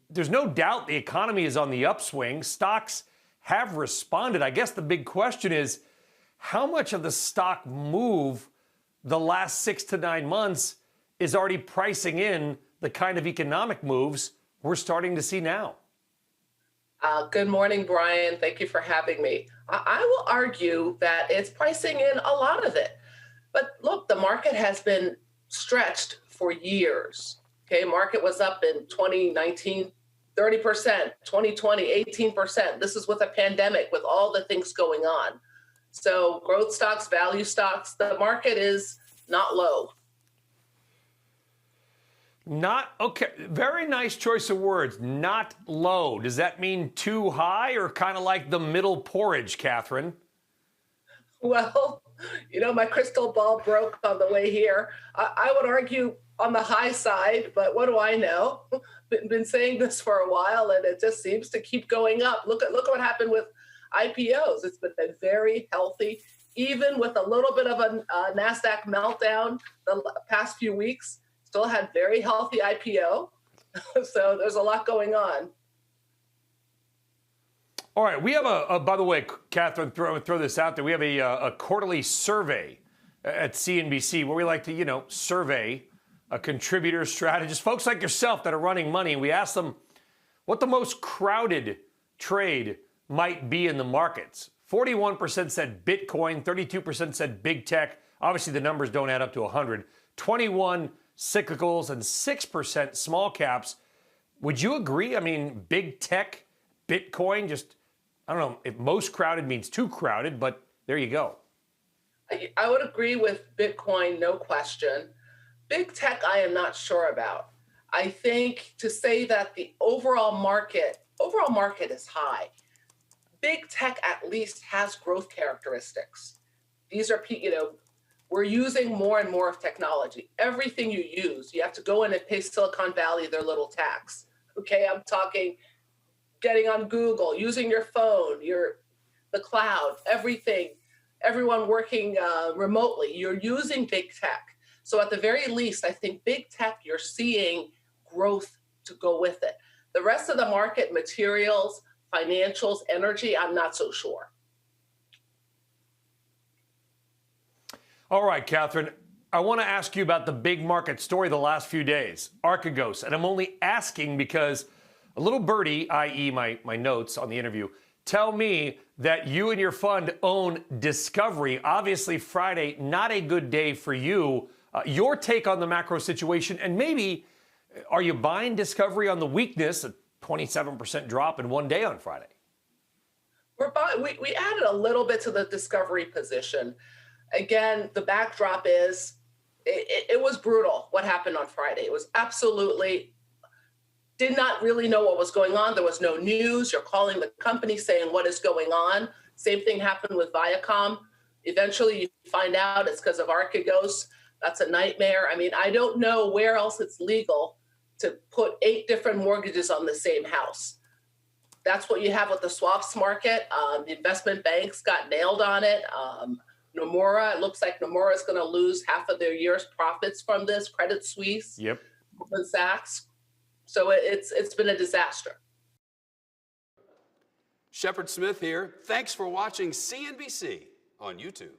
there's no doubt the economy is on the upswing. Stocks have responded. I guess the big question is, how much of the stock move the last 6 to 9 months is already pricing in the kind of economic moves we're starting to see now? Good morning, Brian. Thank you for having me. I will argue that it's pricing in a lot of it. But look, the market has been stretched for years. Okay, market was up in 2019, 30%, 2020, 18%. This is with a pandemic, with all the things going on. So growth stocks, value stocks, the market is not low. Not okay. Very nice choice of words. Not low. Does that mean too high or kind of like the middle porridge, Catherine? Well, my crystal ball broke on the way here. I would argue on the high side, but what do I know? Been saying this for a while, and it just seems to keep going up. Look at what happened with IPOs. It's been very healthy, even with a little bit of a NASDAQ meltdown the past few weeks. Still had very healthy IPO. So there's a lot going on. All right. We have by the way, Catherine, throw this out there. We have a quarterly survey at CNBC where we like to, survey contributors, strategists, folks like yourself that are running money. And we ask them what the most crowded trade might be in the markets. 41% said Bitcoin, 32% said big tech. Obviously, the numbers don't add up to 100. 21 cyclicals and 6% small caps. Would you agree? I mean, big tech, Bitcoin, just, I don't know if most crowded means too crowded, but there you go. I would agree with Bitcoin, no question. Big tech, I am not sure about. I think to say that the overall market is high. Big tech at least has growth characteristics. These are, we're using more and more of technology. Everything you use, you have to go in and pay Silicon Valley their little tax. Okay, I'm talking getting on Google, using your phone, the cloud, everything, everyone working remotely. You're using big tech. So at the very least, I think big tech, you're seeing growth to go with it. The rest of the market, materials, financials, energy, I'm not so sure. All right, Catherine, I want to ask you about the big market story the last few days, Archegos. And I'm only asking because a little birdie, i.e. my notes on the interview, tell me that you and your fund own Discovery. Obviously, Friday, not a good day for you. Your take on the macro situation, and maybe are you buying Discovery on the weakness, a 27% drop in one day on Friday? We added a little bit to the Discovery position. Again, the backdrop is it was brutal what happened on Friday. It was absolutely, did not really know what was going on. There was no news. You're calling the company saying what is going on. Same thing happened with Viacom. Eventually you find out it's because of Archegos. That's a nightmare. I mean, I don't know where else it's legal to put 8 different mortgages on the same house. That's what you have with the swaps market. The investment banks got nailed on it. Nomura, it looks like Nomura is going to lose half of their year's profits from this. Credit Suisse, yep, Goldman Sachs. So it's been a disaster. Shepard Smith here. Thanks for watching CNBC on YouTube.